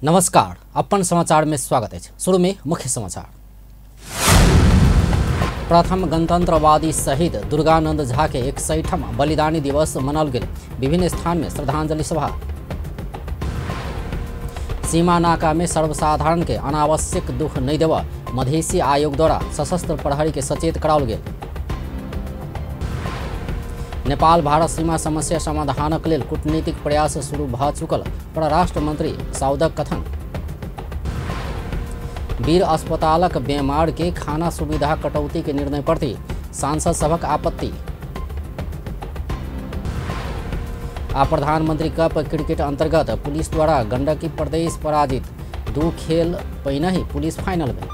नमस्कार, अपन समाचार में स्वागत है। शुरू में मुख्य समाचार। प्रथम गणतंत्रवादी शहीद दुर्गानंद झा के 61वां बलिदानी दिवस मनाल गेल। विभिन्न स्थान में श्रद्धांजलि सभा। सीमा नाका में सर्वसाधारण के अनावश्यक दुख नहीं देव मधेसी आयोग द्वारा सशस्त्र प्रहरी के सचेत कराओल गेल। नेपाल भारत सीमा समस्या समाधानक लेल कूटनीतिक प्रयास शुरू भ चुकल परराष्ट्र मंत्री साउदक कथन। वीर अस्पतालक बेमार के खाना सुविधा कटौती के निर्णय प्रति सांसद सभक आपत्ति। आ प्रधानमंत्री कप क्रिकेट अंतर्गत पुलिस द्वारा गंडकी प्रदेश पराजित। 2 खेल पहिने ही पुलिस फाइनल में।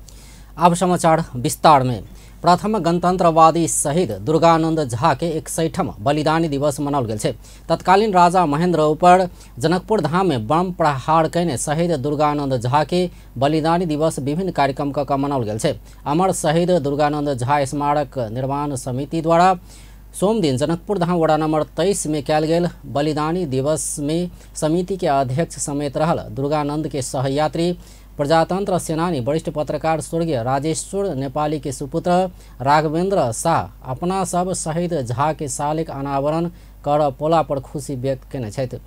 अब समाचार विस्तार में। प्रथम गणतंत्रवादी शहीद दुर्गानंद झा के 61वां बलिदानी दिवस मनाओल गेल छै। तत्कालीन राजा महेंद्र ऊपर जनकपुर धाम में बम प्रहार कयने शहीद दुर्गानंद झा के बलिदानी दिवस विभिन्न कार्यक्रम क मनाओल गेल छै। अमर शहीद दुर्गानंद झा स्मारक निर्माण समिति द्वारा सोम दिन जनकपुर धाम वड़ा नंबर 23 में कयल गेल बलिदानी दिवस में समिति के अध्यक्ष समेत रहल दुर्गानंद के सहयात्री प्रजातंत्र सेनानी वरिष्ठ पत्रकार स्वर्गीय राजेश्वर नेपाली के सुपुत्र राघवेंद्र शाह अपना सब शहीद झा के शालिक अनावरण कर पोला पर खुशी व्यक्त केने छथि।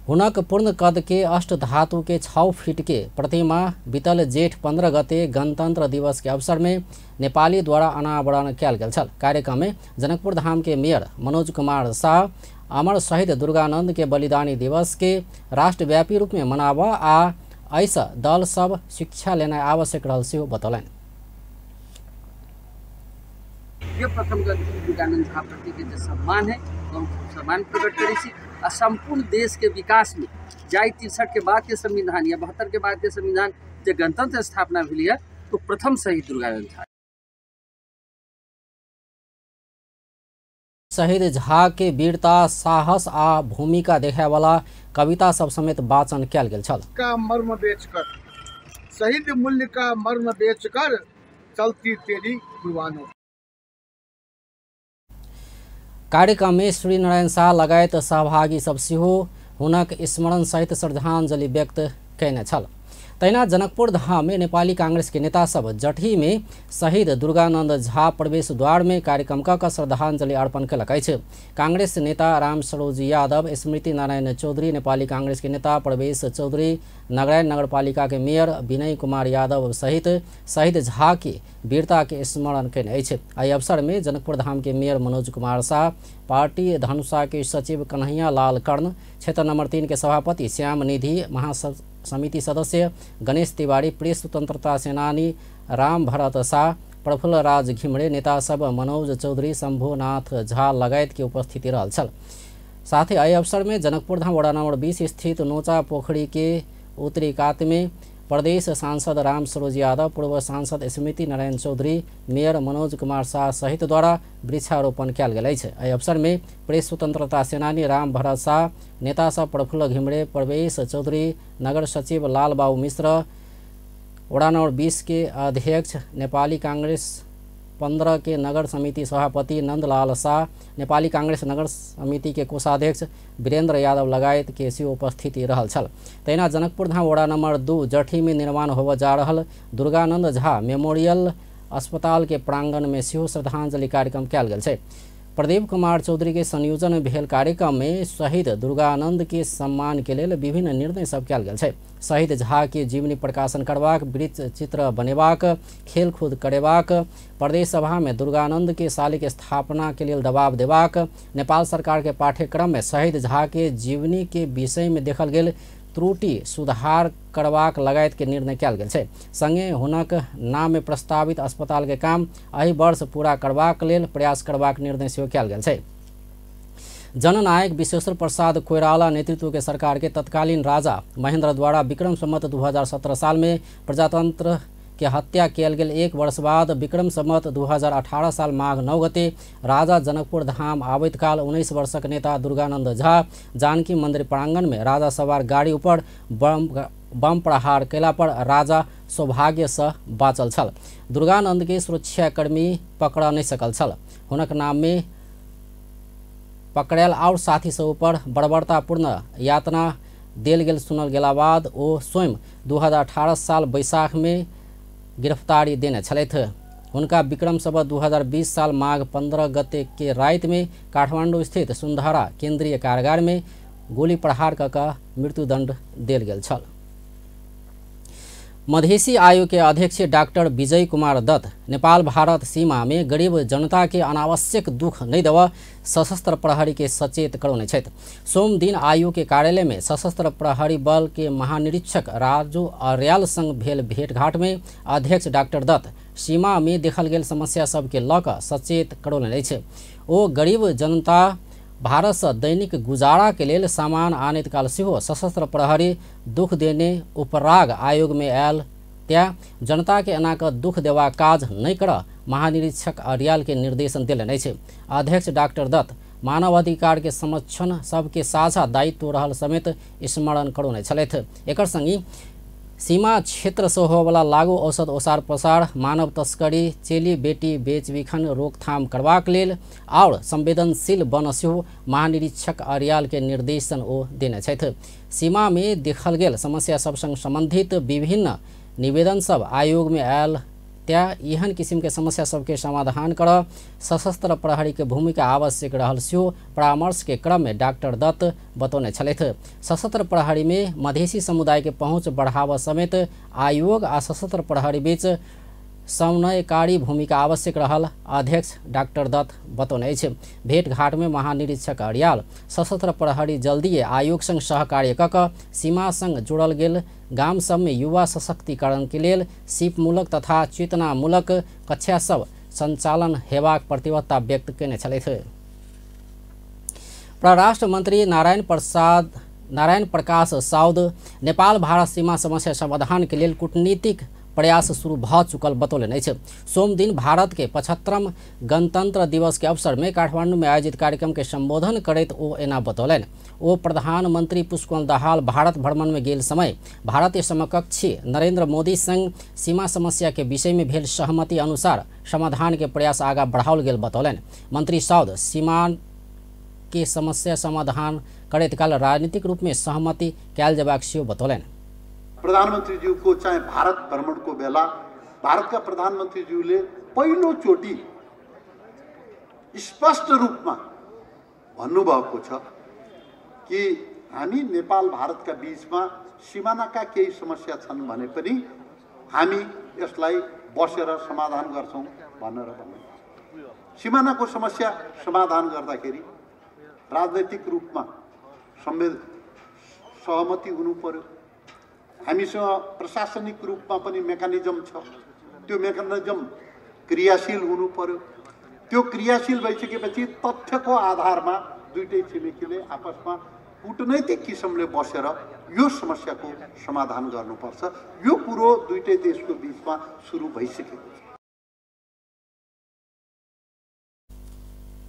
हुनक पूर्ण कद के अष्ट धातु के 6 फीट के प्रतिमा बीतल जेठ 15 गते गणतंत्र दिवस के अवसर में नेपाली द्वारा अनावरण कयल गेल छल। कार्यक्रम में जनकपुर धाम के मेयर मनोज कुमार शाह अमर शहीद दुर्गानंद के बलिदानी दिवस के राष्ट्रव्यापी रूप में मनावा आ ऐसा दल सब शिक्षा लेना आवश्यक रहल से बतौलन। ये प्रथम दुर्गानंद झा प्रति के जो सम्मान है हम सम्मान प्रकट करी छी। आ संपूर्ण देश के विकास में जाय 63 के बाद के संविधान या 72 के बाद के संविधान जो गणतंत्र स्थापना भेल है तो प्रथम शहीद दुर्गानंद झा। शहीद झा के वीरता साहस आ भूमिका देखाय वाला कविता सब समेत वाचन कयल गेल छल। का मर्म बेचकर शहीद मूल्य का मर्म बेचकर चलती तेरी कुर्बानियों। कार्यक्रम में श्री नारायण शाह लगायत सहभागी सब सेहो हुनक स्मरण सहित श्रद्धांजलि व्यक्त कयने छल। तहिना जनकपुर धाम में नेपाली कांग्रेस के नेता सब जटही में शहीद दुर्गानंद झा प्रवेश द्वार में कार्यक्रम क श्रद्धांजलि अर्पण कयलक अछि। कांग्रेस नेता राम सरोज यादव, स्मृति नारायण चौधरी, नेपाली कांग्रेस के नेता प्रवेश चौधरी, नगरायन नगरपालिका के मेयर विनय कुमार यादव सहित शहीद झा की वीरता के स्मरण कयने अछि। एहि अवसर में जनकपुर धाम के मेयर मनोज कुमार शाह, पार्टी धनुषा के सचिव कन्हैया लाल कर्ण, क्षेत्र नंबर 3 के सभापति श्याम निधि, महासमिति सदस्य गणेश तिवारी, प्रेस स्वतंत्रता सेनानी राम भरत शाह, प्रफुल्ल राज घिमरे, नेता सब मनोज चौधरी, शंभुनाथ झा लगायत के उपस्थिति रहल छल। साथ ही एहि अवसर में जनकपुर धाम वड़ा नंबर 20 स्थित नोचा पोखरी के उत्तरी कात में प्रदेश सांसद राम सरोज यादव, पूर्व सांसद स्मृति नारायण चौधरी, मेयर मनोज कुमार शाह सहित द्वारा वृक्षारोपण कयल गेल अछि। एहि अवसर में प्रेस स्वतंत्रता सेनानी राम भरत शाह, नेता सब प्रफुल्ल घिमरे, प्रवेश चौधरी, नगर सचिव लाल बाबू मिश्र, वड़ा नंबर 20 के अध्यक्ष, नेपाली कांग्रेस 15 के नगर समिति सभापति नंदलाल शाह, नेपाली कांग्रेस नगर समिति के कोषाध्यक्ष वीरेंद्र यादव लगायत के सेहो उपस्थिति रहल छल। तहिना जनकपुर धाम वड़ा नंबर 2 जठी में निर्माण होबय जा रहल दुर्गानंद झा मेमोरियल अस्पताल के प्रांगण में सेहो श्रद्धांजलि कार्यक्रम कयल गेल छै। प्रदीप कुमार चौधरी के संयोजन में भेल कार्यक्रम में शहीद दुर्गानंद के सम्मान के लेल विभिन्न निर्णय सब कयल गेल छै। शहीद झा के जीवनी प्रकाशन करबाक, वृत्त चित्र बनेबाक, खेलकूद करेबाक, प्रदेश सभा में दुर्गानंद के शालिक स्थापना के लिए दबाव देबाक, नेपाल सरकार के पाठ्यक्रम में शहीद झा के जीवनी के विषय में देखल गेल त्रुटि सुधार करबाक लगायत के निर्णय कयल गेल छै। संगे हुनक नाम में प्रस्तावित अस्पताल के काम एहि वर्ष पूरा करबाक लेल प्रयास करबाक निर्णय सेहो कयल गेल छै। जननायक विश्वेश्वर प्रसाद कोइराला नेतृत्व के सरकार के तत्कालीन राजा महेंद्र द्वारा विक्रम संवत 2017 साल में प्रजातंत्र के हत्या कियल गेल 1 वर्ष बाद विक्रम संवत 2018 साल माघ 9 गते राजा जनकपुर धाम आबैत काल 19 वर्षक नेता दुर्गानंद झा जानकी मंदिर प्रांगण में राजा सवार गाड़ी ऊपर बम प्रहार कैला पर राजा सौभाग्य से बाँचल छल। दुर्गानंद के सुरक्षाकर्मी पकड़ नहीं सकल छल। हुनक नाम में पकड़ायल और साथी सब पर बर्बरतापूर्ण यातना देल गेल सुनल गेला बाद ओ स्वयं 2018 साल वैशाख में गिरफ्तारी देने छलथि। हुनका विक्रम संवत 2020 साल माघ 15 गते के राति में काठमांडू स्थित सुंदहरा केंद्रीय कारागार में गोली प्रहार कऽ मृत्युदंड देल गेल छल। मधेसी आयोग के अध्यक्ष डॉक्टर विजय कुमार दत्त नेपाल भारत सीमा में गरीब जनता के अनावश्यक दुख नहीं देवा सशस्त्र प्रहरी के सचेत करौने छथि। सोम दिन आयोग के कार्यालय में सशस्त्र प्रहरी बल के महानिरीक्षक राजू अर्याल संग भेल भेंटघाट में अध्यक्ष डॉक्टर दत्त सीमा में देखल गेल समस्या सबके लऽ कऽ सचेत करौने अछि। ओ गरीब जनता भारत से दैनिक गुजारा के लेल सामान आनैत काल सेहो सशस्त्र प्रहरी दुख देने उपराग आयोग में आयल त्या जनता के एना कऽ दुख देवा काज नहीं कर महानिरीक्षक अर्याल के निर्देशन देलनि अछि। अध्यक्ष डॉक्टर दत्त मानव अधिकार के संरक्षण सबके साझा दायित्व रहल समेत स्मरण करौने छलथि। एकर संगी सीमा क्षेत्र से होवला लागू औषध ओसार प्रसार मानव तस्करी चेली बेटी बेचबिखन रोकथाम करबाक लेल और संवेदनशील बन सेहो महानिरीक्षक अर्याल के निर्देशन ओ देने छथि। सीमा में देखल गेल समस्या सब संग संबंधित विभिन्न निवेदन सब आयोग में आयल त्या एहन किसिम के समस्या सबके समाधान कर सशस्त्र प्रहरी के भूमिका आवश्यक रहल सेहो परामर्श के क्रम में डॉक्टर दत्त बतौने छलथि। सशस्त्र प्रहरी में मधेसी समुदाय के पहुंच बढ़ावा समेत आयोग आ सशस्त्र प्रहरी बीच समन्वयकारी भूमिका आवश्यक रहल अध्यक्ष डॉक्टर दत्त बतौने अछि। भेंटघाट में महानिरीक्षक अर्याल सशस्त्र प्रहरी जल्दी आयोग संग सहकार्य कऽ कऽ सीमा संग जुड़ल गेल गाम सब में युवा सशक्तिकरण के लेल सीपमूलक तथा चेतनामूलक कक्षा सब संचालन हेबाक प्रतिबद्धता व्यक्त केने छलथि। परराष्ट्र मंत्री नारायण प्रकाश साउद नेपाल भारत सीमा समस्या समाधान के लेल कूटनीतिक प्रयास शुरू भ चुकल बतौलनि अछि। सोम दिन भारत के 75वां गणतंत्र दिवस के अवसर में काठमांडू में आयोजित कार्यक्रम के संबोधन करैत ओ एना बतौलनि। ओ प्रधानमंत्री पुष्पकमल दाहाल भारत भ्रमण में गेल समय भारतीय समकक्षी नरेंद्र मोदी संग सीमा समस्या के विषय में भेल सहमति अनुसार समाधान के प्रयास आगा बढ़ाओल गेल बतौलनि। मंत्री साउद सीमा के समस्या समाधान करैत काल राजनीतिक रूप में सहमति कयल जेबाक सेहो बतौलनि। प्रधानमंत्री जी को चाहे भारत भ्रमण को बेला भारत का प्रधानमंत्री जी ले पहिलो चोटी स्पष्ट रूप में भन्नुभएको छ कि हामी नेपाल भारत का बीच में सीमाना का केही समस्या छन् भने पनि हामी यसलाई बसेर समाधान गर्छौं भनेर भन्नु। सीमाना को समस्या समाधान गर्दाखेरि राजनीतिक रूप में सहमति हुनु पर्यो। हामीसँग प्रशासनिक रूपमा पनि मेकानिजम छ, त्यो मेकानिजम क्रियाशील हुनु पर्यो। त्यो क्रियाशील भइसकेपछि तथ्यको आधारमा दुईटै छिमेकीले आपसमा कूटनैतिक किसिमले बसेर यो समस्याको समाधान गर्नुपर्छ। यो कुरो दुईटै देशको बीचमा सुरु भइसकेको छ।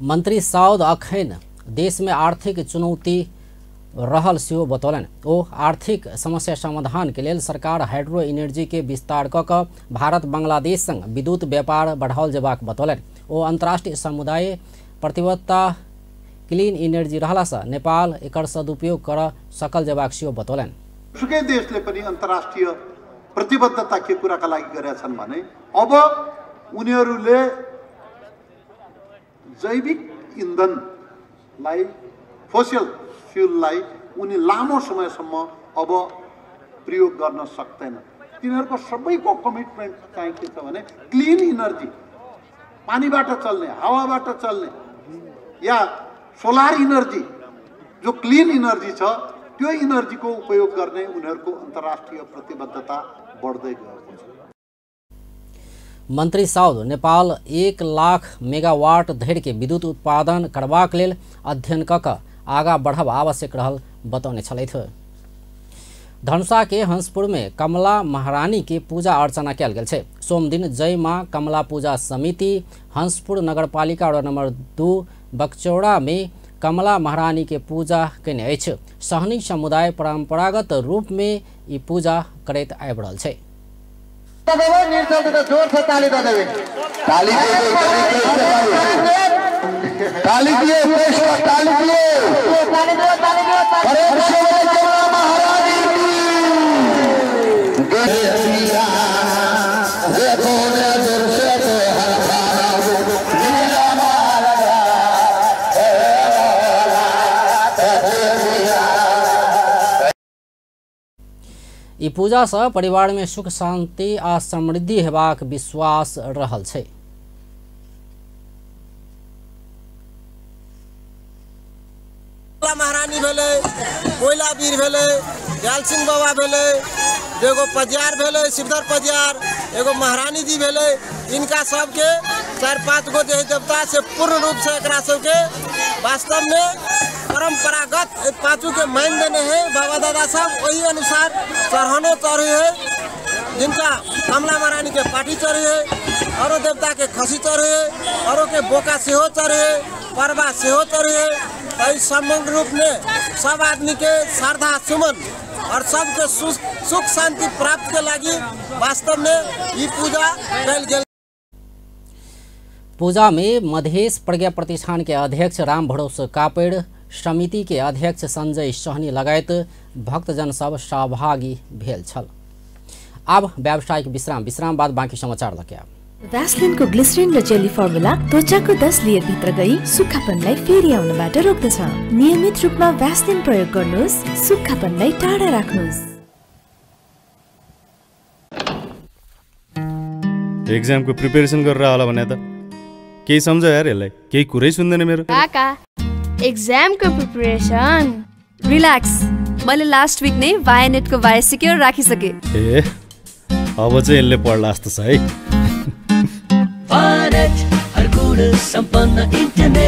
मंत्री साउद अखैन देश में आर्थिक चुनौती रहल सेहो बतौलनि। ओ आर्थिक समस्या समाधान के लेल सरकार हाइड्रो एनर्जी के विस्तार कऽ कऽ भारत बांग्लादेश संग विद्युत व्यापार बढ़ाओल जेबाक बतौलनि। ओ अंतर्राष्ट्रीय समुदाय प्रतिबद्धता क्लीन एनर्जी रहला से नेपाल एकर सदुपयोग कर सकल जेबाक सेहो बतौलनि। सुकै देशले पनि अन्तर्राष्ट्रिय प्रतिबद्धता के कुराका लागि गरेका छन् भने अब उनीहरूले जैविक इन्धनलाई फोसिल फ्यूललाई उनी लामो समयसम्म अब प्रयोग गर्न सक्दैन। तिनीहरूको सबैको कमिटमेन्ट चाहिँ के छ भने क्लीन इनर्जी, पानीबाट चल्ने, हावाबाट चल्ने या सोलर इनर्जी, जो क्लीन इनर्जी छ त्यो इनर्जीको उपयोग गर्ने उनीहरूको अन्तर्राष्ट्रिय प्रतिबद्धता बढ्दै गएको छ। मंत्री साउद नेपाल 1 लाख मेगावाट धरि के विद्युत उत्पादन करबाक लेल अध्ययन कऽ कऽ आगा बढ़ब आवश्यक रहल बतौने छलथि। धनुषा के हंसपुर में कमला महारानी के पूजा अर्चना कयल गेल छै। सोम दिन जय माँ कमला पूजा समिति हंसपुर नगरपालिका वडा नंबर 2 बकचौड़ा में कमला महारानी के पूजा कयने अछि। सहनी समुदाय परंपरागत रूप में ई पूजा करैत आबि रहल छै। ताली दिए, ताली दिए। ई पूजा से परिवार में सुख शांति आ समृद्धि हेबाक विश्वास रहल छै। महारानी भेले, कोयला वीर भेले, दयाल सिंह बाबा भेले, एगो पजियार भेले, सिद्धर पजियार, एगो महारानी जी भेले, इनका सबके 4-5 गो देवी देवता से पूर्ण रूप से एकरा सबके वास्तव में परंपरागत पांचों के मान देने हैं बाबा दादा साहब, वही अनुसार चढ़ानो चढ़े है, जिनका कमला महारानी के पाठी चढ़े है, औरों देवता के खसी चढ़े है, औरों के बोका सेहो चढ़े है, परवा सेहो चढ़े है। समग्र रूप में सब आदमी के श्रद्धा सुमन और सबके सुख शांति प्राप्त के लगी वास्तव में ये पूजा कल गेल। पूजा में मधेश प्रज्ञा प्रतिष्ठान के अध्यक्ष राम भरोस कापेड़, समिति के अध्यक्ष संजय सहनी लगायत भक्तजन सब सहभागी भेल छल। अब व्यावसायिक विश्राम बाद बाँकी समाचार लगे। भ्यासलिन को ग्लिसरिन र जेली फर्मुला त्वचाको 10 लेयर भित्र गई सुक्खापनलाई फेरि आउनबाट रोक्दछ। नियमित रूपमा भ्यासलिन प्रयोग गर्नुहोस्, सुक्खापनलाई टाढा राख्नुहोस्। एक्जामको प्रिपरेसन गरेर होला भने त केही सम्झ यार, यसलाई केही कुरै सुन्दैन मेरो। काका एक्जामको प्रिपरेसन रिल्याक्स, मैले लास्ट विक नै वायनेटको वाय सिक्योर राखिसके। ए अब चाहिँ यसले पढ्ला जस्तो छ है।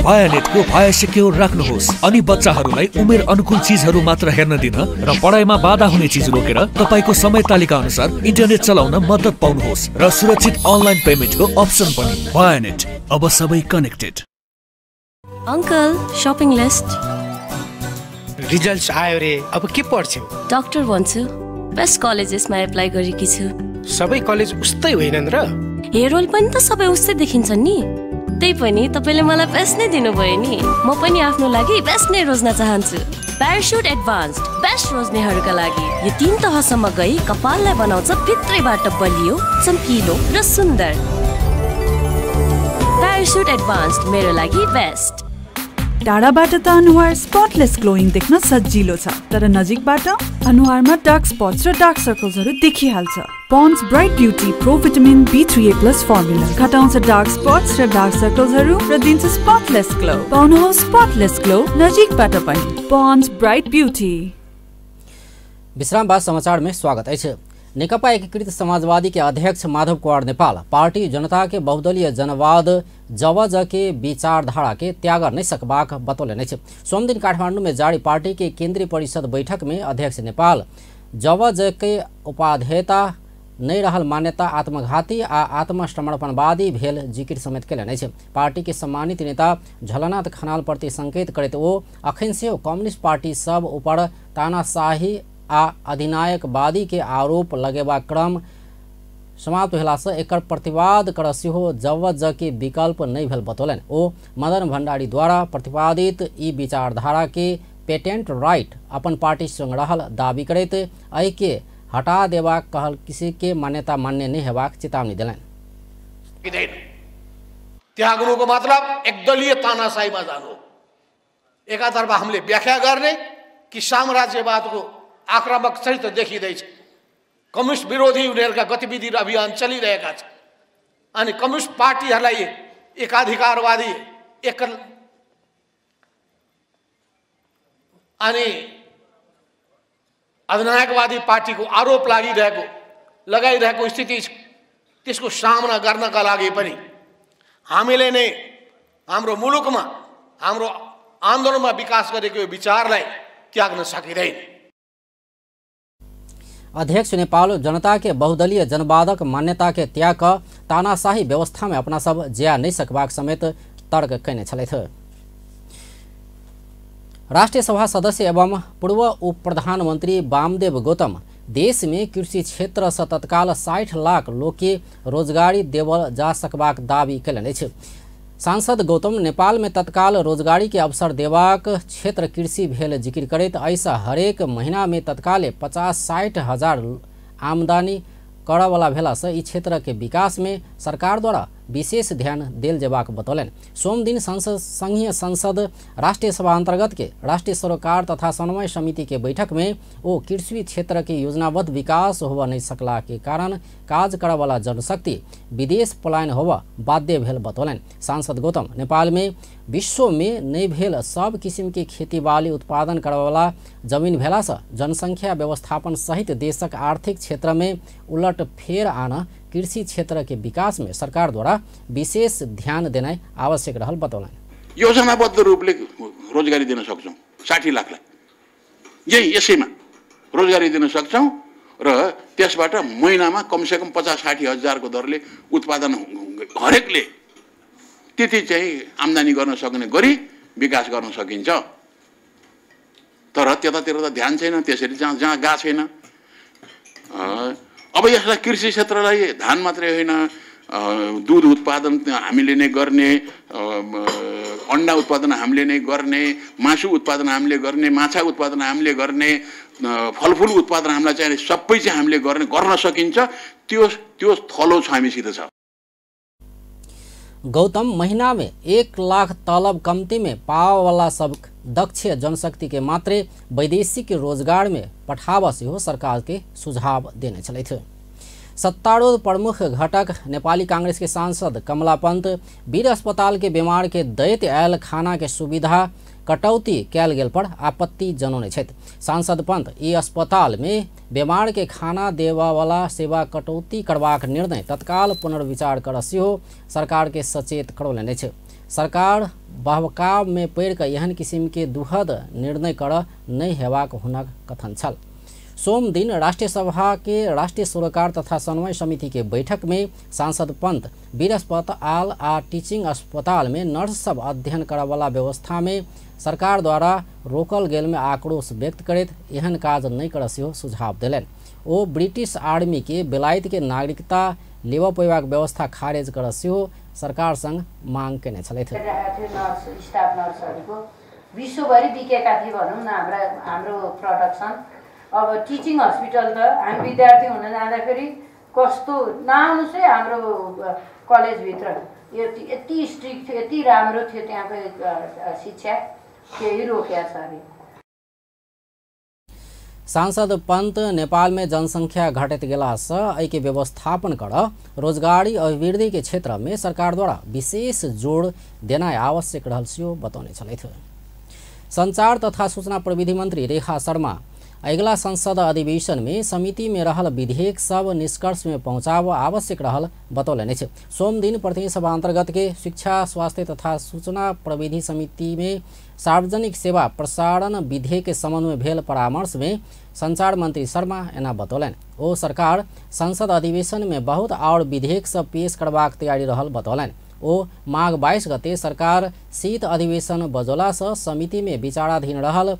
वायनेटको वाय सिक्योर राख्नुहोस् अनि बच्चाहरूलाई उमेर अनुकूल चीजहरू मात्र हेर्न दिन र पढाइमा बाधा हुने चीज रोकेर तपाईको समय तालिका अनुसार इन्टरनेट चलाउन मद्दत पाउनुहोस् र सुरक्षित अनलाइन पेमेन्टको अप्सन पनि। वायनेट, अब सबै connected. Uncle shopping list. Results आयो रे, अब के पढ्छौ? डाक्टर भन्छु। बेस्ट कलेजेसमा एप्लाई गरेकी छु। सबै कलेज उस्तै होइनन् र? हेरोल पनि त सबै उस्तै देखिन्छन् नि। त्यही पनि तपाईले मलाई बेस्ट नै दिनुभयो नि। म पनि आफ्नो लागि बेस्ट नै रोज्न चाहन्छु। प्याराशुट एडभान्स्ड, बेस्ट रोज्नेहरूका लागि यो 3 तहसम्म गई कपाललाई बनाउँछ भित्रैबाट बलियो, चम्किलो र सुन्दर। प्याराशुट एडभान्स्ड मेरो लागि बेस्ट। टाढाबाट त अनुहार स्पटलेस ग्लोइङ देख्न सजिलो छ, तर नजिकबाट अनुहारमा डार्क स्पट्स र डार्क सर्कल्सहरू देखिहाल्छ। Pond's bright beauty pro vitamin B3A+ formula घटाउँछ डार्क स्पट्स र डार्क सर्कल्सहरू र दिन्छ स्पटलेस ग्लो। पाउनुहोस् स्पटलेस ग्लो नजिकबाट पनि। Pond's bright beauty. विश्राम बाद समाचार में स्वागत है। नेकपा एकीकृत समाजवादी के अध्यक्ष माधव कुमार नेपाल पार्टी जनता के बहुदलीय जनवाद जवज के विचारधारा के त्याग नहीं सकबाक बतौले छ। सोम दिन काठमांडू में जारी पार्टी के केंद्रीय परिषद बैठक में अध्यक्ष नेपाल जवज के उपाध्येता नहीं रहल मान्यता आत्मघाती आ आत्मसमर्पणवादी भेल जिकिर समेत कैलने छ। पार्टी के सम्मानित नेता झलनाथ खनाल प्रति संकेत करते वो अखन से कम्युनिस्ट पार्टी सब ऊपर तानाशाही आ अधिनायकवादी के आरोप लगेबा क्रम समाप्त भेला से एकर प्रतिवाद कर सेहो जवज के विकल्प नहीं भेल बतौलन। ओ मदन भंडारी द्वारा प्रतिपादित ई विचारधारा के पेटेंट राइट अपन पार्टी संग रहल दावी करैत एहि के हटा देबा कहल किसी के मान्यता मान्य नहीं हेबाक चेतावनी दिलन। त्याग्नुको मतलब एकदलीय तानाशाहीमा जानु। एकातर्फ हामीले व्याख्या गर्ने कि साम्राज्यवादको आक्रामक चरित्र देखिँदैछ, कम्युनिस्ट विरोधी उनीहरूका गतिविधि र अभियान चलिरहेका छन् अनि कम्युनिस्ट पार्टीहरूलाई एकाधिकारवादी अनि अधिनायकवादी पार्टीको आरोप लगाइरहेको स्थिति छ। त्यसको सामना गर्नका लागि पनि हामीले नै हाम्रो मुलुकमा हाम्रो आन्दोलनमा विकास गरेको यो विचारलाई त्याग्न सकिँदैन। अध्यक्ष नेपाल जनता के बहुदलीय जनवादक मान्यता के त्याग क तानाशाही व्यवस्था में अपना सब जिया नहीं सकबाक समेत तर्क कैने छलैथ। राष्ट्रीय सभा सदस्य एवं पूर्व उप प्रधानमंत्री वामदेव गौतम देश में कृषि क्षेत्र से तत्काल 60 लाख लोग के रोजगारी देवल जा सकबाक दावी कैलने छ। सांसद गौतम नेपाल में तत्काल रोजगारी के अवसर देवाक क्षेत्र कृषि भेल जिक्र करैत ऐसा हरेक महीना में तत्काल 50-60 हजार आमदनी करवाला भेला से इस क्षेत्र के विकास में सरकार द्वारा विशेष ध्यान देल जेबाक बतौलन। सोम दिन संघीय संसद राष्ट्रीय सभा अंतर्गत के राष्ट्रीय सरोकार तथा समन्वय समिति के बैठक में वो कृषि क्षेत्र के योजनाबद्ध विकास होवा नहीं सकला के कारण काज करे वाला जनशक्ति विदेश पलायन होवा बाध्य भेल बतौलन। सांसद गौतम नेपाल में विश्व में नहीं भेल सब किसिम के खेती बाली उत्पादन करे वाला जमीन भेला से जनसंख्या व्यवस्थापन सहित देशक आर्थिक क्षेत्र में उलट फेर आना कृषि क्षेत्र के विकास में सरकार द्वारा विशेष ध्यान देना आवश्यक रहल बतौलन। योजनाबद्ध रूपले रोजगारी दिन सक्छौं 60 लाखलाई यही यसैमा रोजगारी दिन सक्छौं र त्यसबाट महिनामा कमसेकम 50-60 हजारको दरले उत्पादन हरेकले त्यति चाहिँ आम्दानी गर्न सक्ने गरी विकास गर्न सकिन्छ। तर त्यतातिर त ध्यान छैन। त्यसरी जहाँ गा छैन। अब यसलाई कृषि क्षेत्रलाई धान मात्रै होइन दूध उत्पादन हामीले नै गर्ने, अन्डा उत्पादन हामीले नै गर्ने, मासु उत्पादन हामीले गर्ने, माछा उत्पादन हामीले गर्ने, फलफुल उत्पादन हामीलाई चाहिँ सबै चाहिँ हामीले गर्न सकिन्छ। त्यो थलो छ हामीसित छ। गौतम महीना में 1 लाख तलब कम्ती में पाव वाला सब दक्ष जनशक्ति के मात्रे वैदेशिक रोजगार में पठावा से हो सरकार के सुझाव देने चले थे। सत्तारूढ़ प्रमुख घटक नेपाली कांग्रेस के सांसद कमला पंत वीर अस्पताल के बीमार के दैत आयल खाना के सुविधा कटौती कैल गेल पर आपत्ति जनौने छथि। सांसद पंत ई अस्पताल में बीमार के खाना देवा वाला सेवा कटौती करबाक निर्णय तत्काल पुनर्विचार कर सेहो सरकार के सचेत करौलने छै। सरकार बहकाव में पड़ कर एहन किसिम के दुखद निर्णय कर नहीं हेबाक हुनक कथन छल। सोम दिन राष्ट्रीय सभा के राष्ट्रीय सरोकार तथा समन्वय समिति के बैठक में सांसद पंत वीर अस्पताल आ टीचिंग अस्पताल में नर्स सब अध्ययन करे वाला व्यवस्था में सरकार द्वारा रोकल गेल में आक्रोश व्यक्त करैत एहन काज नहीं कर सेहो सुझाव देलन। ओ ब्रिटिश आर्मी के बेलायत के नागरिकता लेवा पैबाक व्यवस्था खारेज कर सेहो सरकार संग मांग केने छलैथ। विश्वभरि बिकेका थिए भनौँ न हाम्रो प्रोडक्सन। अब टिचिङ हस्पिटल त हामी विद्यार्थी हुन जाँदाखेरि कस्तो नआउनुस् है हाम्रो कलेजभित्र यति स्ट्रिक्ट थियो, यति राम्रो थियो त्यहाँको शिक्षा, केही रोक्या छ अरे। सांसद पंत नेपाल में जनसंख्या घटत गेला से एहि के व्यवस्थापन कर रोजगारी अभिवृद्धि के क्षेत्र में सरकार द्वारा विशेष जोड़ देना आवश्यक रहल सेहो बतौने छलैथ। संचार तथा सूचना प्रविधि मंत्री रेखा शर्मा अगला संसद अधिवेशन में समिति में रहल विधेयक सब निष्कर्ष में पहुंचाव आवश्यक रहल बतौलने छे। सोम दिन प्रतिनिधि सभा अंतर्गत के शिक्षा स्वास्थ्य तथा सूचना प्रविधि समिति में सार्वजनिक सेवा प्रसारण विधेयक के संबंध में भेल परामर्श में संचार मंत्री शर्मा एना बतौलन। ओ सरकार संसद अधिवेशन में बहुत और विधेयक सब पेश करबाक तैयारी रहल बतौलन। ओ माघ 22 गते सरकार शीत अधिवेशन बजौला से समिति में विचाराधीन रहल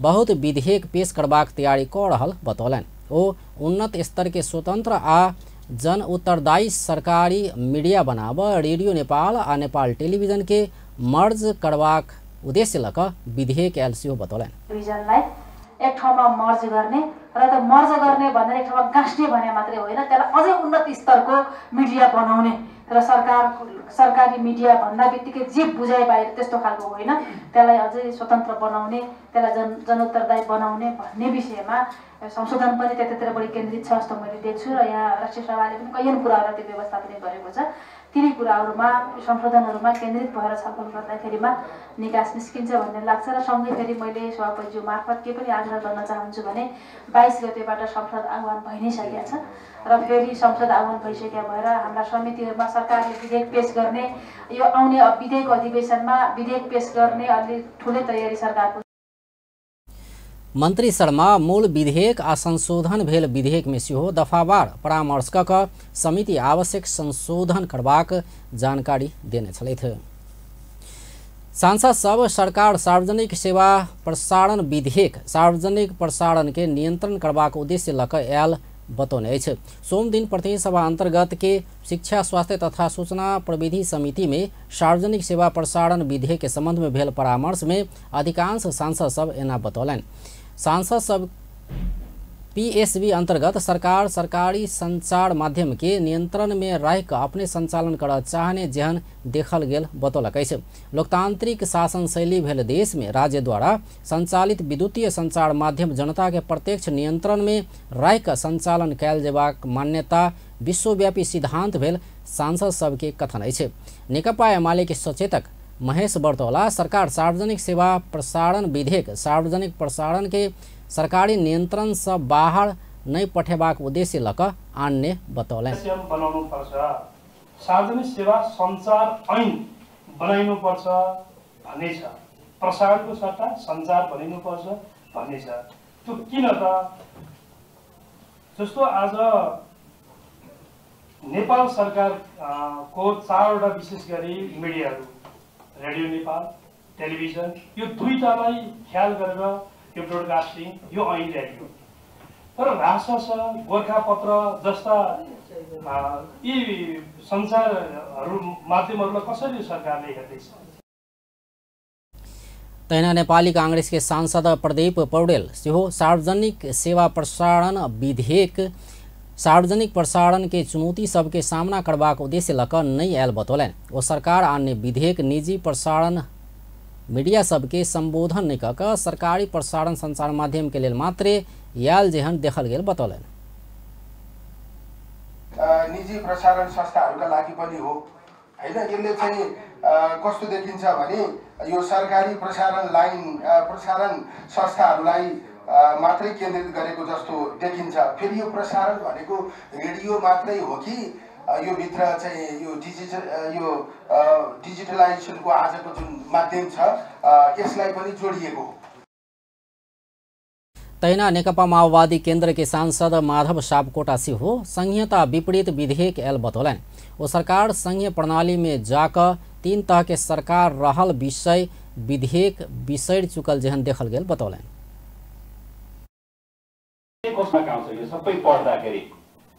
बहुत विधेयक पेश करबाक तैयारी कर रहल बतौलन। ओ उन्नत स्तर के स्वतंत्र आ जन उत्तरदायी सरकारी मीडिया बनाब रेडियो नेपाल आ नेपाल टेलिभिजन के मर्ज करबाक उद्देश्य लक विधेयक आयल सेहो बतौलन। टेलिभिजनलाई एक ठाउँमा मर्ज गर्ने र त मर्ज गर्ने भन्दा एक ठाउँमा गाँस्ने भने मात्रै होइन, त्यसलाई अझै उन्नत स्तरको मिडिया बनाउने र सरकारी मिडिया भन्दा बित्तिकै जे बुझाइ बाहिर त्यस्तो खालको होइन, त्यसलाई अझै स्वतन्त्र बनाउने, त्यसलाई जनउत्तरदायी बनाउने भन्ने विषयमा संशोधन पनि त्यतातिर बढी केन्द्रित छ जस्तो मैले देख्छु र यहाँ राष्ट्रिय सभाले पनि कैयन कुराहरू त्यो व्यवस्था पनि गरेको छ। तिनी कुराहरूमा संशोधनहरूमा केन्द्रित भएर छलफल गर्दाखेरिमा निकास निस्किन्छ भन्ने लाग्छ। र सँगै फेरि मैले सभापतिज्यू मार्फत के पनि आग्रह गर्न चाहन्छु भने 22 गतेबाट संसद आह्वान भइ नै सकेको छ र फेरि संसद आह्वान भइसकेका भएर हाम्रा समितिहरूमा सरकारले विधेयक पेश गर्ने, यो आउने विधेयक अधिवेशनमा विधेयक पेश गर्ने अलि ठुलै तयारी सरकारको। मंत्री शर्मा मूल विधेयक आ संशोधन भेल विधेयक में सेहो दफावार परामर्श कऽ समिति आवश्यक संशोधन करबाक जानकारी देने छलैथ। सांसद सब सरकार सार्वजनिक सेवा प्रसारण विधेयक सार्वजनिक प्रसारण के नियंत्रण करबाक उद्देश्य लऽ कऽ आयल बतौने अछि। सोम दिन प्रतिनिधि सभा अंतर्गत के शिक्षा स्वास्थ्य तथा सूचना प्रविधि समिति में सार्वजनिक सेवा प्रसारण विधेयक के संबंध में भेल परामर्श में अधिकांश सांसद सब एना बतौलन। सांसद सब पीएसबी अंतर्गत सरकार सरकारी संचार माध्यम के नियंत्रण में रह अपने संचालन कर चाहने जेहन देखल गेल बतौलक। लोकतांत्रिक शासन शैली भेल देश में राज्य द्वारा संचालित विद्युतीय संचार माध्यम जनता के प्रत्यक्ष नियंत्रण में रह संचालन कयल जेबाक मान्यता विश्वव्यापी सिद्धांत भेल सांसद सबके कथन अछि। नेकपा एमाले के सचेतक महेश बर्तौला सरकार सार्वजनिक सेवा प्रसारण विधेयक सार्वजनिक प्रसारण के सरकारी नियंत्रण से बाहर नहीं पठेबाक उद्देश्य लक आन्ने बतौले। सार्वजनिक सेवा संचार ऐन बनाइनुपर्छ भन्ने छ, प्रसारणको सट्टा संचार बनाइनुपर्छ भन्ने छ। त्यो किन त जस्तो आज नेपाल सरकार को 4वटा विशेष गरी मिडियाहरू रेडियो नेपाल, टेलिभिजन यो दुईटालाई ख्याल गरेर यो ब्रोडकास्टिङ यो ऐन ल्याइयो। तर राजशास गोर्खापत्र जस्ता यी सञ्चारहरू माध्यमहरूलाई कसरी सरकारले हेर्दैछ? तैना नेपाली कांग्रेस के सांसद प्रदीप पौडेल सेहो सार्वजनिक सेवा प्रसारण विधेयक सार्वजनिक प्रसारण के चुनौती सबके सामना करबाक उद्देश्य लक नहीं आयल बतौलन। वो सरकार अन्य विधेयक निजी प्रसारण मीडिया सबके संबोधन नहीं कक सरकारी प्रसारण संचार माध्यम के लिए मात्रे याल जेहन देखल गेल बतौलन। निजी प्रसारण संस्थाहरूका लागि पनि हो हैन, यसले चाहिँ कस्तो देखिन्छ भने यो सरकारी प्रसारण लाइन प्रसारण संस्थाहरूलाई मात्रै केन्द्रित गरेको जस्तो देखिन्छ। फेरि यो प्रसारण भनेको रेडियो मात्रै हो कि यो भित्र चाहिँ यो डिजिटलाइजेसनको आजको जुन माध्यम छ यसलाई पनि जोडिएको हो। तैना नेकपा माओवादी केन्द्र के सांसद माधव सापकोटा सिंह संहिता विपरीत विधेयक एल बतौलन। वो सरकार संघीय प्रणाली में जाक 3 तह के सरकार रहल विषय विधेयक बिसर चुकल जेहन देखल गेल बतौलन। सबै पढ्दाखेरि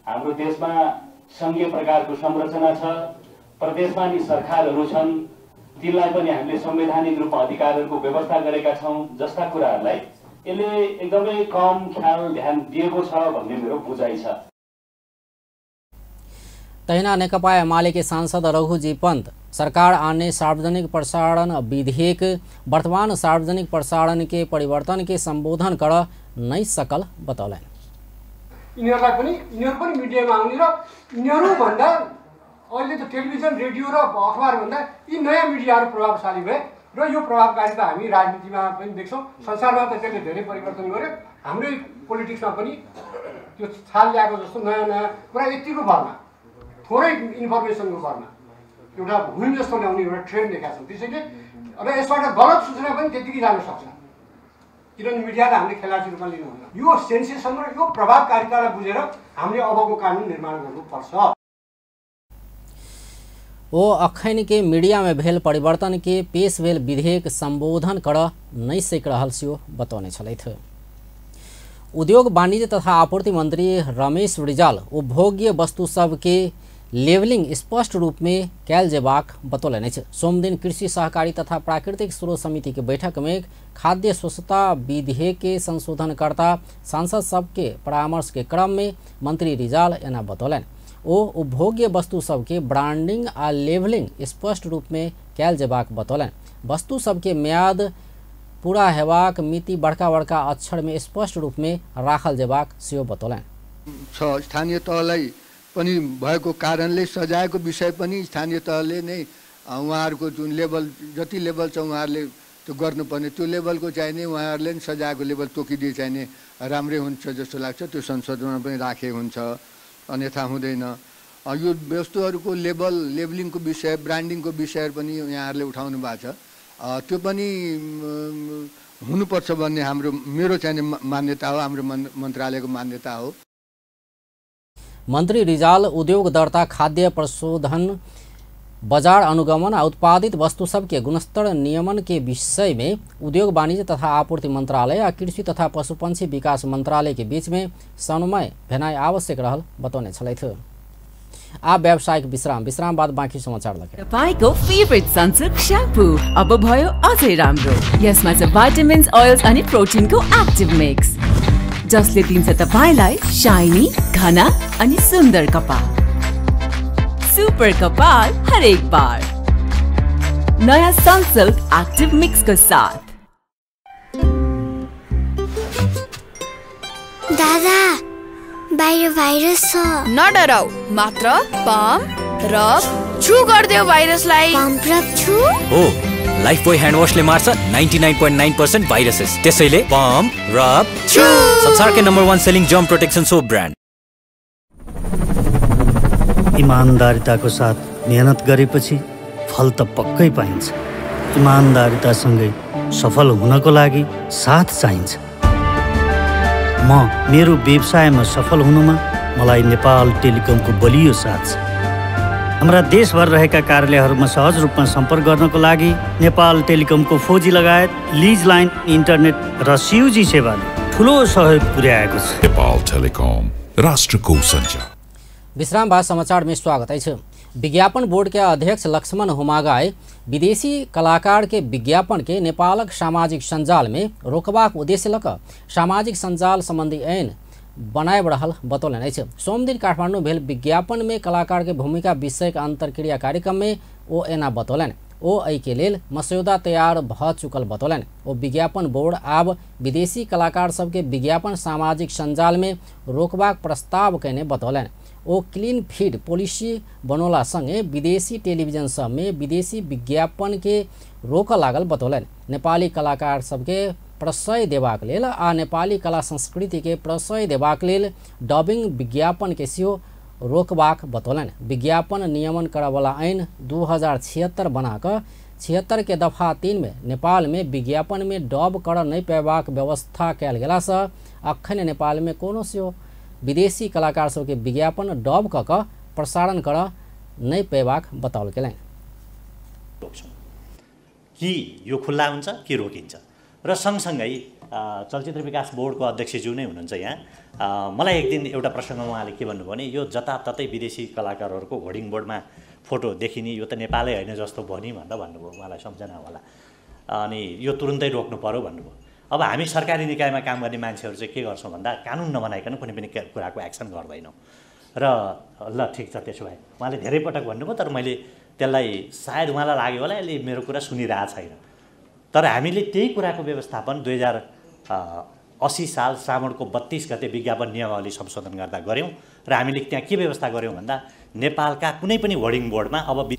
हाम्रो देशमा संघीय प्रकारको संरचना छ, प्रदेशमा नि सरकारहरू छन्, तिनलाई पनि हामीले संवैधानिक रूपमा अधिकारहरूको व्यवस्था गरेका छौं जस्ता कुराहरूलाई यसले एकदमै कम ख्याल ध्यान दिएको छ भन्ने मेरो बुझाइ छ। तैना नेकपा एमाले के सांसद रघुजी पंत सरकार आने सार्वजनिक प्रसारण विधेयक वर्तमान सार्वजनिक प्रसारण के परिवर्तन के संबोधन कर नहीं सकल बतौलन। यिनीहरू पनि मिडियामा आउने र यिनीहरू भन्दा अहिले त टेलिभिजन रेडियो र अखबार भन्दा यी नयाँ मिडियाहरू प्रभावशाली भए र यो प्रभावकारिता हामी राजनीतिमा पनि देख्छौँ। संसारमा त त्यसले धेरै परिवर्तन गर्यो, हाम्रै पोलिटिक्समा पनि त्यो छाल ल्याएको जस्तो नयाँ नयाँ कुरा यतिको भरमा थोरै इन्फर्मेसनको भरमा एउटा भूमि जस्तो ल्याउने एउटा ट्रेन्ड देखाएको छौँ। त्यसैले र यसबाट गलत सूचना पनि त्यतिकै जान सक्छ, किनभने मिडियालाई हामीले खेलाडी रूपमा लिनुहुन्न। यो सेन्सेसन र यो प्रभावकारितालाई बुझेर हामीले अबको कानुन निर्माण गर्नुपर्छ। वो अखन के मीडिया में भेल परिवर्तन के पेश भेल विधेयक संबोधन कर नहीं सक रहल सियो बतौने छलैथ। उद्योग वाणिज्य तथा आपूर्ति मंत्री रमेश रिजाल उपभोग्य वस्तु सब के लेवलिंग स्पष्ट रूप में कैल जेबाक बतौलन। सोम दिन कृषि सहकारी तथा प्राकृतिक स्रोत समिति के बैठक में खाद्य स्वच्छता विधेयक के संशोधनकर्ता सांसद सबके परामर्श के क्रम में मंत्री रिजाल एना बतौलन। वो उपभोग्य वस्तु सबके ब्रांडिंग आ लेवलिंग स्पष्ट रूप में कैल जेबाक बतौलन। वस्तु सबके म्याद पूरा हेबाक मिति बड़का बड़का अक्षर में स्पष्ट रूप में राखल जेबाक सेहो बतौलन। स्थानीय तहलाई पनि भएको कारणले सजायको विषय पनि स्थानीय तहले नै उहाँहरूको जुन लेभल जति लेभल छ उहाँहरूले त्यो गर्नुपर्ने त्यो लेभलको चाहिने उहाँहरूले नि सजायको लेभल तोकिदिए चाहिने राम्रै हुन्छ जस्तो लाग्छ। त्यो संशोधनमा पनि राखे हुन्छ, अन्यथा हुँदैन। यो वस्तुहरूको लेबलिङको विषय ब्रान्डिङको विषय पनि यहाँहरूले उठाउनु भएको छ, त्यो पनि हुनुपर्छ भन्ने मेरो चाहिँ मान्यता हो, हाम्रो मन्त्रालयको मान्यता हो। मंत्री रिजाल उद्योग दर्ता खाद्य प्रशोधन बाजार अनुगमन उत्पादित वस्तु सब के गुणस्तर नियमन के विषय में उद्योग वाणिज्य तथा आपूर्ति मंत्रालय और कृषि तथा पशुपक्षी विकास मंत्रालय के बीच में समन्वय भेनाई आवश्यक रहल बतौने छलैथ। आप व्यावसायिक विश्राम बाद बाँकी समाचार लगे। तपाईको फेभरेट सनसिल्क श्याम्पू अब भयो अझै राम्रो। यसमा छ भाइटामिन्स, ओइल्स अनि प्रोटिनको एक्टिभ मिक्स। जसले दिन्छ तपाईलाई शाइनी, घना अनि सुन्दर कपाल। सुपर कपाल हरेक बार नयाँ सनसिल्क एक्टिभ मिक्स को साथ। दादा बाहिर भाइरस छ। नडराउ, मात्र पम्प रब छु गर्दियो भाइरसलाई। पम्प रब छु हो, लाइफबोय ह्यान्ड वाशले मार्छ 99.9% भाइरसेस। त्यसैले पम्प रब छु, संसारकै number 1 selling germ protection soap brand. इमानदारिताको साथ मेहनत गरेपछि फल त पक्कै पाइन्छ। इमानदारितासँगै सफल हुनको लागि साथ चाहिन्छ। म मेरो व्यवसायमा सफल हुनुमा मलाई नेपाल टेलिकमको बलियो साथ छ। हाम्रा देशभर रहेका कार्यालयहरूमा सहज रूपमा सम्पर्क गर्नको लागि नेपाल टेलिकमको 4G लगायत लिज लाइन इन्टरनेट र CUG सेवाले ठुलो सहयोग पुर्याएको छ। नेपाल टेलिकम राष्ट्रको सञ्चार। विश्राम बाद समाचार में स्वागत है। विज्ञापन बोर्ड के अध्यक्ष लक्ष्मण हुमागाई विदेशी कलाकार के विज्ञापन के नेपालक सामाजिक संजाल में रोकबाक उद्देश्य लक सामाजिक संजाल संबंधी ऐन बनाए रहल बतौलन। सोम दिन काठमाडौँ भेल विज्ञापन में कलाकार के भूमिका विषय का अंतरक्रिया कार्यक्रम में ओ एना बतौलन। ओ एहि के लेल मस्यौदा तैयार भ चुकल बतौलन। ओ विज्ञापन बोर्ड आब विदेशी कलाकार सबके विज्ञापन सामाजिक संजाल में रोकबाक प्रस्ताव कने बतौलन। ओ क्लीन फीड पॉलिसी बनौला संगे विदेशी टेलीविजन सब में विदेशी विज्ञापन के रोक लागल बतौलन। नेपाली कलाकार सबके प्रशय देबाक लेल आ नेपाली कला संस्कृति के प्रशय देबाक लेल डबिंग विज्ञापन के सेहो रोकबाक बतौलन। विज्ञापन नियमन करवाला ऐन 2076 बनाकर 76 के दफा 3 में नेपाल में विज्ञापन में डब कर नहीं पेबाक व्यवस्था कयल गेला से अखन नेपाल में कोनो सेहो विदेशी कलाकार सबके विज्ञापन डब क प्रसारण कर नहीं पेबाक बताउल गेलैन। कि यो खुल्ला हुन्छ कि रोकिन्छ र सँगसँगै चलचित्र विकास बोर्डको अध्यक्षज्यू नै हुनुहुन्छ यहाँ। मलाई एक दिन एउटा प्रसङ्गमा उहाँले के भन्नुभयो भने यो जताततै विदेशी कलाकारहरूको होर्डिङ बोर्डमा फोटो देखिने यो त नेपालै होइन जस्तो भयो नि भनेर भन्नुभयो। उहाँलाई सम्झना होला अनि यो तुरुन्तै रोक्नु पर्यो भन्नुभयो। अब हामी सरकारी निकायमा काम गर्ने मान्छेहरू चाहिँ के गर्छौँ भन्दा कानुन नबनाइकन कुनै पनि कुराको एक्सन गर्दैनौँ र ल ठिक छ त्यसो भए उहाँले धेरै पटक भन्नुभयो तर मैले त्यसलाई सायद उहाँलाई लाग्यो होला यसले मेरो कुरा सुनिरहेको छैन। तर हामीले त्यही कुराको व्यवस्थापन 2080 साल श्रावणको 32 गते विज्ञापन नियमावली संशोधन गर्दा गऱ्यौँ र हामीले त्यहाँ के व्यवस्था गऱ्यौँ भन्दा नेपालका कुनै पनि होर्डिङ बोर्डमा अब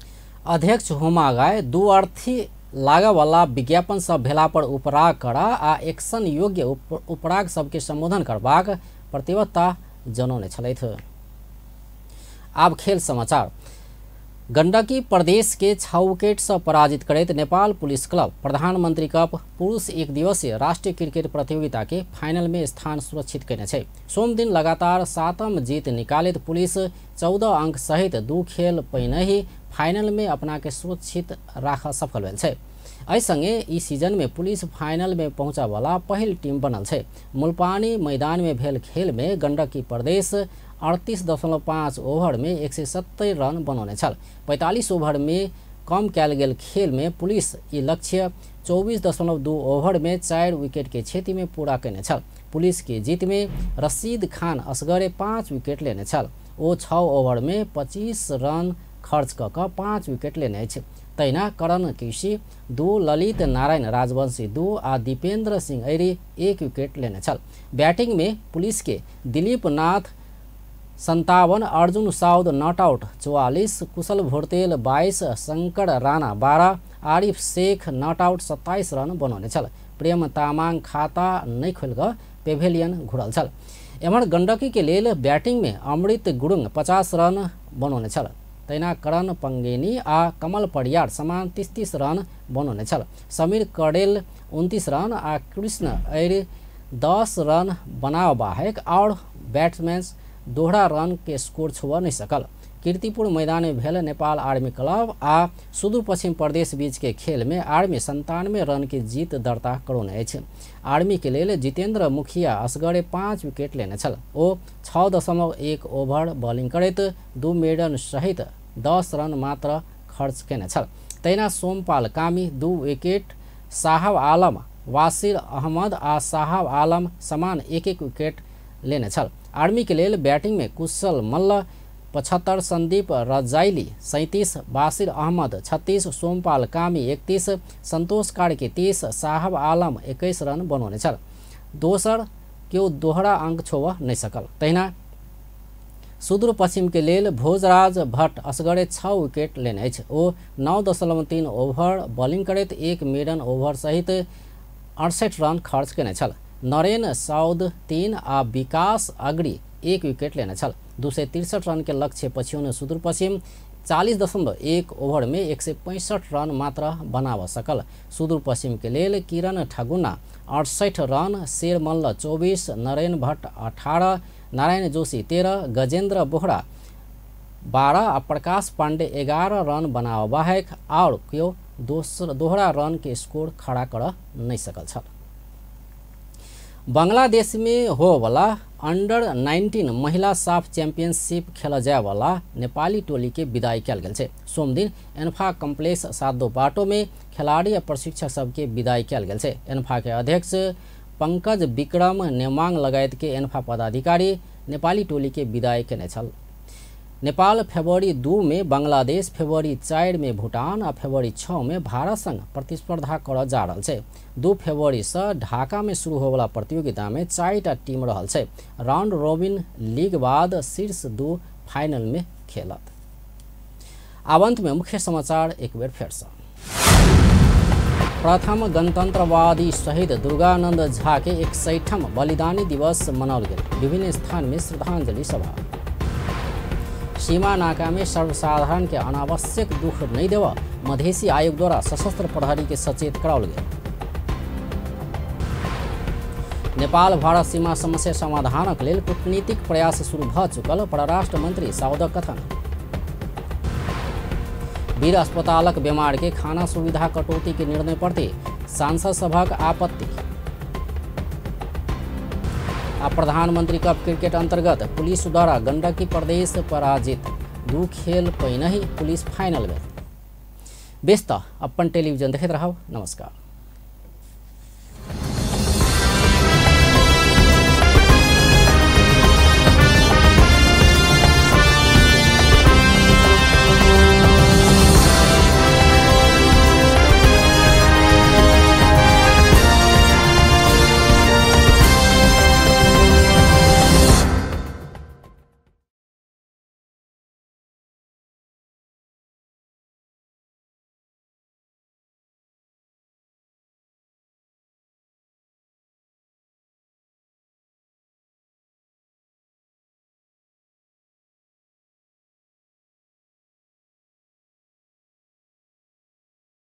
अध्यक्ष हुमागाई दुअर्थी लागवाला विज्ञापन सब भेला पर उपराग करा आ एक्शन योग्य उपराग सबके संबोधन करबाक प्रतिबद्धता जनौने छलैथ। आब खेल समाचार। गण्डकी प्रदेश के 6 विकेट से पराजित करैत नेपाल पुलिस क्लब प्रधानमंत्री कप पुरुष 1 दिवसीय राष्ट्रीय क्रिकेट प्रतियोगिता के फाइनल में स्थान सुरक्षित कयने छै। सोम दिन लगातार 7म जीत निकालित पुलिस 14 अंक सहित 2 खेल पहिने ही फाइनल में अपना के सुरक्षित राख सफल भेल छै। एहि संगे ई सीजन में पुलिस फाइनल में पहुंचा वाला पहिल टीम बनल छै। मुलपानी मैदान में भेल खेल में गण्डकी प्रदेश 38.5 ओवर में 170 रन बनौने छल। 45 ओवर में कम कयल गेल खेल में पुलिस ई लक्ष्य 24.2 ओवर में 4 विकेट के क्षति में पूरा कयने छल। पुलिस के जीत में रशीद खान असगरे 5 विकेट लेने छल। ओ 6 ओवर में 25 रन खर्च कऽ 5 विकेट लेने अछि। तहिना करण कृषि 2, ललित नारायण राजवंशी 2 आ दीपेंद्र सिंह ऐरी 1 विकेट लेने छल। बैटिंग में पुलिस के Dilip Nath 57, Arjun Saud not out 44, Kushal Bhurtel 22, Shankar Rana 12, Arif Sheikh not out 27 run बनौने छल। प्रेम तामाङ खाता नहीं खोल पेवेलियन घुरल छल। एम्हर गण्डकी के लेल बैटिंग में अमृत गुरुङ 50 रन बनौने छल। तैना करण पंगेनी आ कमल परियार समान 33 रन बनौने छल। समीर कडेल 29 रन आ कृष्ण ऐर 10 रन बनाव बाहेक और बैट्समैन दोहरा रन के स्कोर छुआ नहीं सकल। कीर्तिपुर मैदान में भेल नेपाल आर्मी क्लब आ सुदूर पश्चिम प्रदेश बीच के खेल में आर्मी 97 रन के जीत दर्ता करौने अछि। आर्मी के लेल जितेंद्र मुखिया असगरे 5 विकेट लेने छल। ओ 6.1 ओवर बॉलिंग करैत 2 मेडन सहित 10 रन मात्र खर्च केने छल। तैना सोमपाल कामी 2 विकेट, साहब आलम वासिर अहमद आ साहब आलम समान 1-1 विकेट लेने छल। आर्मी के लेल बैटिंग में कुशल मल्ल 75, संदीप रजाइली 37, बासिर अहमद 36, सोमपाल कामी 31, संतोष कार्की 30, साहब आलम 21 रन बनाउने छल। दोसर क्यों दोहरा अंक छोड़ नहीं सकल। तहिना सुदूर पश्चिम के लेल भोजराज भट्ट असगरे 6 विकेट लेने अछि। ओ 9.3 ओभर बॉलिंग करैत 1 मेडन ओभर सहित 68 रन खर्च केने छल। नरेन साउद 3 आ विकास अग्री 1 विकेट लेने छल। 263 रन के लक्ष्य पछ्याउने सुदूर पश्चिम 40.1 ओभर में 165 रन मात्र बनाव सकल। सुदूर पश्चिम के लेल किरण ठगुना 68 रन, शेर मल्ल 24, नरेन भट्ट 18, नारायण जोशी 13, गजेंद्र बोहरा 12 आ प्रकाश पांडे 11 रन बनाव बाहेक और क्यों दोहरा रन के स्कोर खड़ा कर नहीं सकल छल। बांग्लादेश में हो वाला अंडर 19 महिला साफ चैंपियनशिप खेल जाए वाला नेपाली टोली के विदाई कल गए। सोम दिन एन्फा कम्प्लेक्स साधो बाटो में खिलाड़ी और प्रशिक्षक सबके विदाई कल गए। एन्फा के अध्यक्ष पंकज विक्रम नेमांग लगायत के एन्फा पदाधिकारी नेपाली टोली के विदाई केने छल। नेपाल फरवरी 2 में बांग्लादेश, फरवरी 4 में भूटान और फरवरी 6 में भारत संग प्रतिस्पर्धा कर जा रहा है। 2 फरवरी से ढाका में शुरू होवाला प्रतियोगिता में 4टा टीम रहल है। राउंड रोबिन लीग बाद शीर्ष 2 फाइनल में खेलत। आवंत में मुख्य समाचार एक बेर फिर से। प्रथम गणतंत्रवादी शहीद दुर्गानंद झा के 61वां बलिदानी दिवस मनाओल गया। विभिन्न स्थान में श्रद्धांजलि सभा। सीमा नाका में सर्वसाधारण के अनावश्यक दुख नहीं देवा मधेसी आयोग द्वारा सशस्त्र प्रहरी के सचेत कराओल गया। नेपाल भारत सीमा समस्या समाधानक लेल कूटनीतिक प्रयास शुरू भ चुकल परराष्ट्र मंत्री साउदक कथन। वीर अस्पतालक बीमार के खाना सुविधा कटौती के निर्णय प्रति सांसद सभक आपत्ति। प्रधानमंत्री कप क्रिकेट अंतर्गत पुलिस द्वारा गंडकी प्रदेश पराजित। 2 खेल पहिने ही पुलिस फाइनल में। व्यस्त अपन टेलीविजन देखते रहो। नमस्कार।